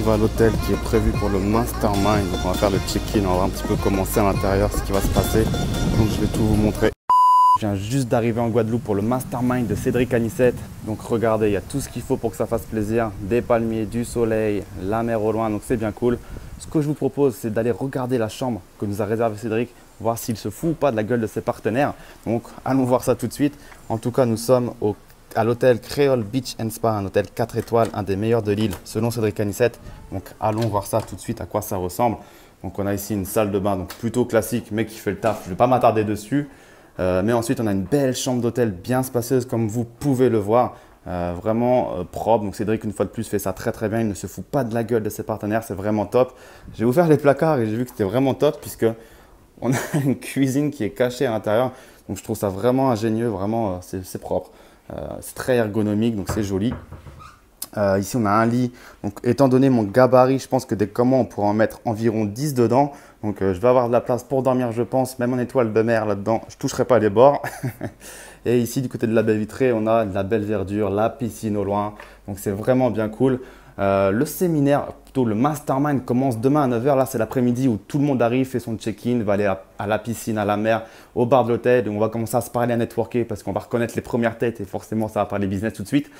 arrive à l'hôtel qui est prévu pour le Mastermind. Donc on va faire le check-in, on va un petit peu commencer à l'intérieur, ce qui va se passer. Donc je vais tout vous montrer. Je viens juste d'arriver en Guadeloupe pour le Mastermind de Cédric Anissette. Donc regardez, il y a tout ce qu'il faut pour que ça fasse plaisir. Des palmiers, du soleil, la mer au loin, donc c'est bien cool. Ce que je vous propose, c'est d'aller regarder la chambre que nous a réservée Cédric, voir s'il se fout ou pas de la gueule de ses partenaires. Donc allons voir ça tout de suite. En tout cas, nous sommes à l'hôtel Creole Beach and Spa, un hôtel 4 étoiles, un des meilleurs de l'île selon Cédric Anissette. Donc allons voir ça tout de suite, à quoi ça ressemble. Donc on a ici une salle de bain donc plutôt classique mais qui fait le taf. Je ne vais pas m'attarder dessus. Mais ensuite on a une belle chambre d'hôtel bien spacieuse comme vous pouvez le voir. Vraiment propre. Donc Cédric une fois de plus fait ça très bien. Il ne se fout pas de la gueule de ses partenaires, c'est vraiment top. J'ai ouvert les placards et j'ai vu que c'était vraiment top puisque on a une cuisine qui est cachée à l'intérieur. Donc je trouve ça vraiment ingénieux, vraiment c'est propre. C'est très ergonomique, donc c'est joli. Ici, on a un lit. Donc, étant donné mon gabarit, je pense que dès comment on pourra en mettre environ 10 dedans. Donc, je vais avoir de la place pour dormir, je pense. Même en étoile de mer là-dedans, je ne toucherai pas les bords. Et ici, du côté de la baie vitrée, on a de la belle verdure, la piscine au loin. Donc, c'est vraiment bien cool. Le séminaire, plutôt le mastermind, commence demain à 9 h. Là, c'est l'après-midi où tout le monde arrive, fait son check-in, va aller à la piscine, à la mer, au bar de l'hôtel. On va commencer à se parler, à networker parce qu'on va reconnaître les premières têtes et forcément, ça va parler business tout de suite.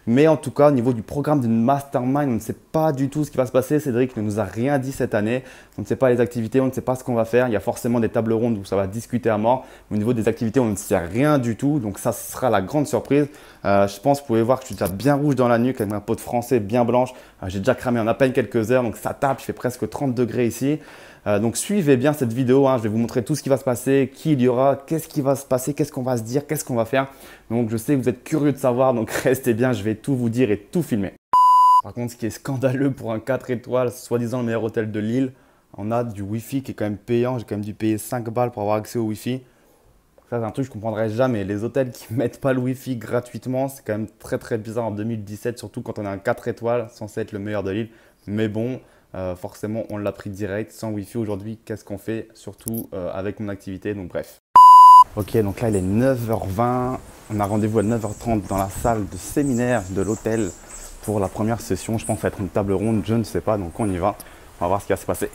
Mais en tout cas, au niveau du programme d'une mastermind, on ne sait pas du tout ce qui va se passer. Cédric ne nous a rien dit cette année. On ne sait pas les activités, on ne sait pas ce qu'on va faire. Il y a forcément des tables rondes où ça va discuter à mort. Au niveau des activités, on ne sait rien du tout. Donc ça sera la grande surprise. Je pense que vous pouvez voir que je suis déjà bien rouge dans la nuque avec ma peau de français bien blanche. J'ai déjà cramé en à peine quelques heures, donc ça tape, il fait presque 30 degrés ici. Donc suivez bien cette vidéo, je vais vous montrer tout ce qui va se passer, qui il y aura, qu'est-ce qui va se passer, qu'est-ce qu'on va se dire, qu'est-ce qu'on va faire. Donc je sais que vous êtes curieux de savoir, donc restez bien, je vais tout vous dire et tout filmer. Par contre, ce qui est scandaleux pour un 4 étoiles, soi-disant le meilleur hôtel de l'île, on a du Wi-Fi qui est quand même payant. J'ai quand même dû payer 5 balles pour avoir accès au Wi-Fi. Ça, c'est un truc que je ne comprendrai jamais. Les hôtels qui ne mettent pas le Wi-Fi gratuitement, c'est quand même très bizarre en 2017, surtout quand on a un 4 étoiles, censé être le meilleur de l'île. Mais bon, forcément, on l'a pris direct, sans Wi-Fi aujourd'hui. Qu'est-ce qu'on fait, surtout avec mon activité, donc bref. Ok, donc là, il est 9 h 20. On a rendez-vous à 9 h 30 dans la salle de séminaire de l'hôtel pour la première session. Je pense que ça va être une table ronde, je ne sais pas, donc on y va. On va voir ce qui va se passer.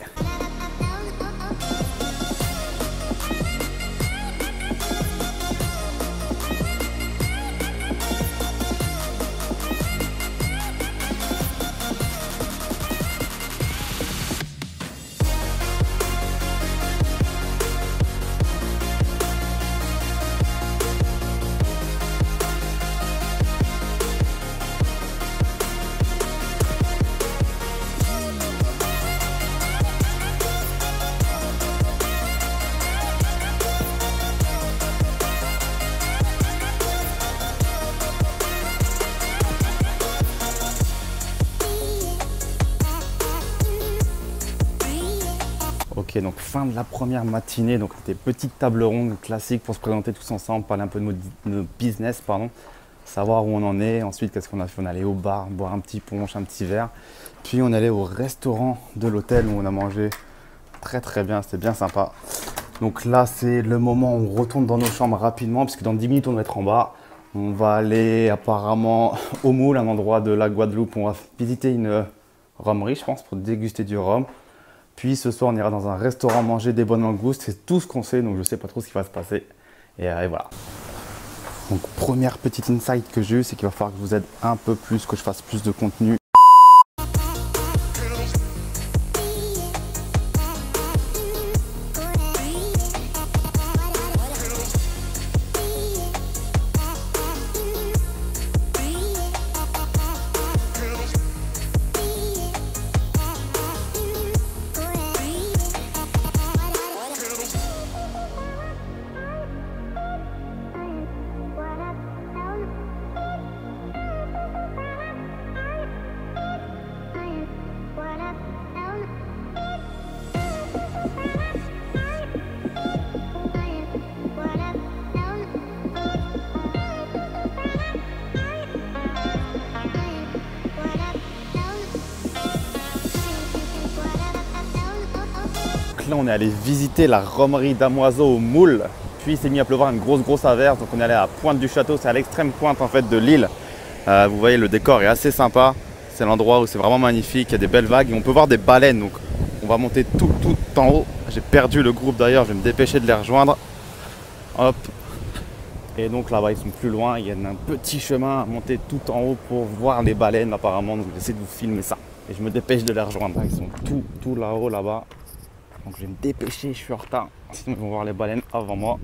Ok, donc fin de la première matinée, donc des petites tables rondes classiques pour se présenter tous ensemble, parler un peu de nos business, savoir où on en est. Ensuite, qu'est-ce qu'on a fait? On est allé au bar, boire un petit punch, un petit verre. Puis on est allé au restaurant de l'hôtel où on a mangé très bien, c'était bien sympa. Donc là, c'est le moment où on retourne dans nos chambres rapidement, puisque dans 10 minutes, on va être en bas. On va aller apparemment au Moule, un endroit de la Guadeloupe. On va visiter une rhumerie, je pense, pour déguster du rhum. Puis ce soir, on ira dans un restaurant manger des bonnes langoustes. C'est tout ce qu'on sait, donc je ne sais pas trop ce qui va se passer. Et voilà. Donc première petite insight que j'ai eue, c'est qu'il va falloir que je vous aide un peu plus, que je fasse plus de contenu. Là, on est allé visiter la rhumerie d'Amoiseau au Moule. Puis il s'est mis à pleuvoir une grosse averse. Donc on est allé à Pointe du Château, c'est à l'extrême pointe en fait de l'île. Vous voyez, le décor est assez sympa. C'est l'endroit où c'est vraiment magnifique, il y a des belles vagues et on peut voir des baleines. Donc on va monter tout en haut. J'ai perdu le groupe d'ailleurs, je vais me dépêcher de les rejoindre. Hop. Et donc là-bas ils sont plus loin, il y a un petit chemin à monter tout en haut pour voir les baleines apparemment. Donc j'essaie de vous filmer ça. Et je me dépêche de les rejoindre. Ils sont tout là-haut là-bas. Donc je vais me dépêcher, je suis en retard. Sinon ils vont voir les baleines avant moi.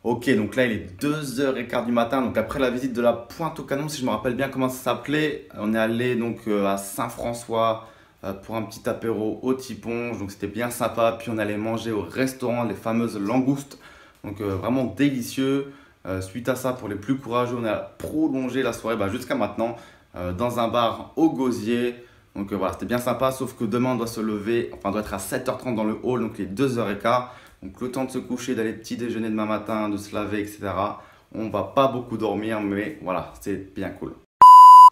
Ok, donc là il est 2h15 du matin, donc après la visite de la Pointe au Canon, si je me rappelle bien comment ça s'appelait, on est allé donc à Saint-François pour un petit apéro au Tiponge, donc c'était bien sympa, puis on allait manger au restaurant les fameuses langoustes, donc vraiment délicieux. Suite à ça, pour les plus courageux, on a prolongé la soirée jusqu'à maintenant dans un bar au Gosier. Donc voilà, c'était bien sympa, sauf que demain on doit se lever, enfin on doit être à 7h30 dans le hall, donc les 2h15. Donc le temps de se coucher, d'aller petit déjeuner demain matin, de se laver, etc. On va pas beaucoup dormir, mais voilà, c'est bien cool.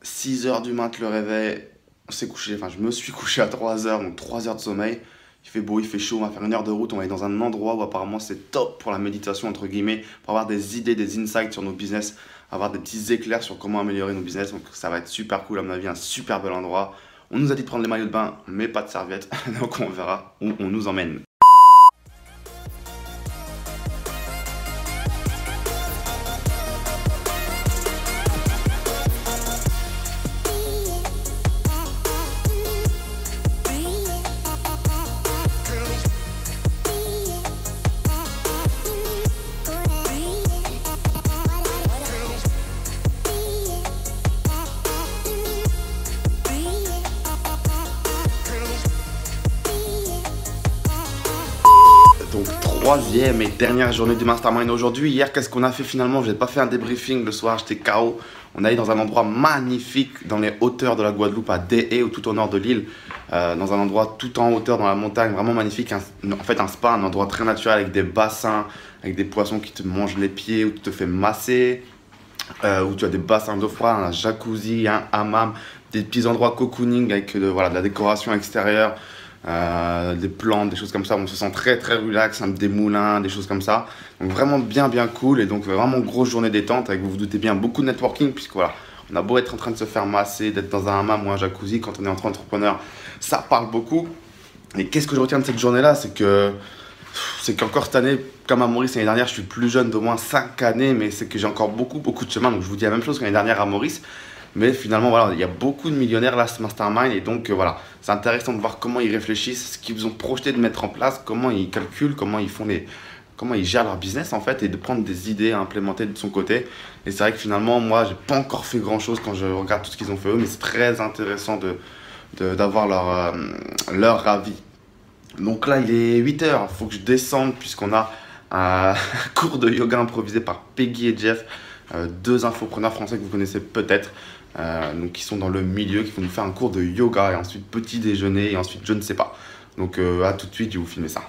6h du mat, le réveil, on s'est couché, enfin je me suis couché à 3h, donc 3h de sommeil. Il fait beau, il fait chaud, on va faire 1 heure de route, on va aller dans un endroit où apparemment c'est top pour la méditation, entre guillemets, pour avoir des idées, des insights sur nos business, avoir des petits éclairs sur comment améliorer nos business. Donc ça va être super cool, à mon avis, un super bel endroit. On nous a dit de prendre les maillots de bain, mais pas de serviettes, donc on verra où on nous emmène. Donc troisième et dernière journée du Mastermind aujourd'hui. Hier, qu'est-ce qu'on a fait finalement? Je n'ai pas fait un débriefing le soir, j'étais KO. On est allé dans un endroit magnifique dans les hauteurs de la Guadeloupe, à Déhé, ou tout au nord de l'île. Dans un endroit tout en hauteur, dans la montagne, vraiment magnifique. En fait, un spa, un endroit très naturel avec des bassins, avec des poissons qui te mangent les pieds, où tu te fais masser, où tu as des bassins d'eau froide, un jacuzzi, un hammam, des petits endroits cocooning avec voilà, de la décoration extérieure. Des plantes, des choses comme ça, on se sent très relax, des moulins, des choses comme ça. Donc vraiment bien cool, et donc vraiment grosse journée détente avec, vous vous doutez bien, beaucoup de networking, puisque voilà, on a beau être en train de se faire masser, d'être dans un hammam ou un jacuzzi, quand on est entre entrepreneurs, ça parle beaucoup. Et qu'est-ce que je retiens de cette journée-là, c'est qu'encore cette année, comme à Maurice l'année dernière, je suis plus jeune d'au moins 5 années, mais c'est que j'ai encore beaucoup de chemin. Donc je vous dis la même chose que l'année dernière à Maurice. Mais finalement, voilà, il y a beaucoup de millionnaires là, ce Mastermind. Et donc, voilà, c'est intéressant de voir comment ils réfléchissent, ce qu'ils ont projeté de mettre en place, comment ils calculent, comment ils gèrent leur business, en fait, et de prendre des idées à implémenter de son côté. Et c'est vrai que finalement, moi, j'ai pas encore fait grand-chose quand je regarde tout ce qu'ils ont fait eux, mais c'est très intéressant d'avoir leur avis. Donc là, il est 8h, il faut que je descende, puisqu'on a un cours de yoga improvisé par Peggy et Jeff, deux infopreneurs français que vous connaissez peut-être. Donc qui sont dans le milieu, qui vont nous faire un cours de yoga et ensuite petit déjeuner et ensuite je ne sais pas. Donc à tout de suite, je vais vous filmer ça.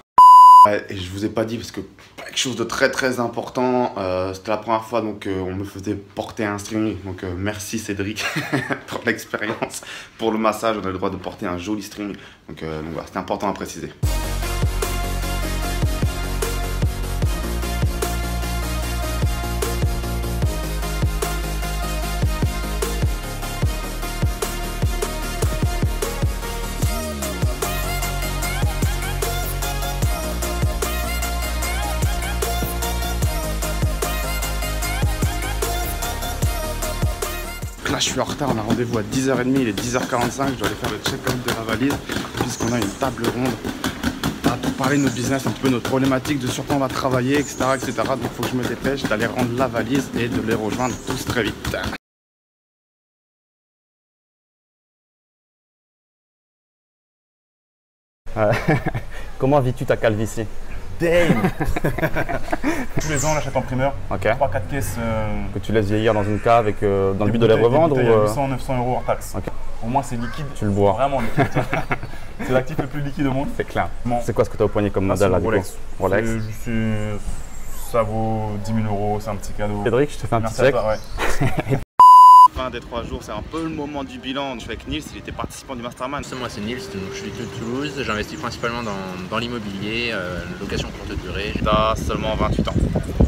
Et je vous ai pas dit parce que quelque chose de très important, c'était la première fois donc on me faisait porter un string. Donc merci Cédric pour l'expérience. Pour le massage, on a le droit de porter un joli string. Donc voilà, c'était important à préciser. Là je suis en retard, on a rendez-vous à 10h30, il est 10h45, je dois aller faire le check-out de la valise puisqu'on a une table ronde pour parler de notre business, un petit peu notre problématique, de sur quoi on va travailler, etc. Donc il faut que je me dépêche d'aller rendre la valise et de les rejoindre tous très vite. Comment vis-tu ta calvitie? Damn. Tous les ans, on achète en primeur. Ok. 3-4 caisses. Que tu laisses vieillir dans une cave et que, dans le but de les revendre Il y ou a 800-900 euros hors taxe. Ok. Au moins, c'est liquide. Tu le bois. Vraiment liquide. C'est l'actif le plus liquide au monde. C'est clair. Bon. C'est quoi ce que tu as au poignet comme modèle là, du Rolex. coup? Rolex. Ça vaut 10 000 euros, c'est un petit cadeau. Cédric, je te fais un petit Merci à check. toi, ouais. Fin des 3 jours, c'est un peu le moment du bilan. Je suis avec Nils, il était participant du Mastermind. Moi c'est Nils, donc je suis de Toulouse, j'investis principalement dans l'immobilier, location courte durée. Tu as seulement 28 ans.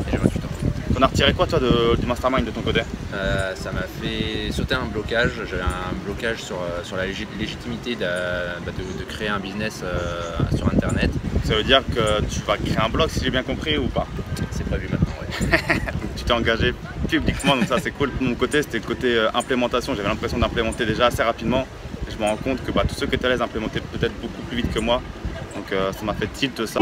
Et j'ai 28 ans. T'en as retiré quoi toi du Mastermind de ton côté? Ça m'a fait sauter un blocage, j'avais un blocage sur la légitimité de créer un business sur internet. Ça veut dire que tu vas créer un blog si j'ai bien compris ou pas? C'est prévu maintenant, ouais. Tu t'es engagé publiquement, donc ça c'est cool. De mon côté, c'était le côté implémentation. J'avais l'impression d'implémenter déjà assez rapidement. Et je me rends compte que tous ceux qui étaient à l'aise implémentaient peut-être beaucoup plus vite que moi. Donc ça m'a fait tilt ça.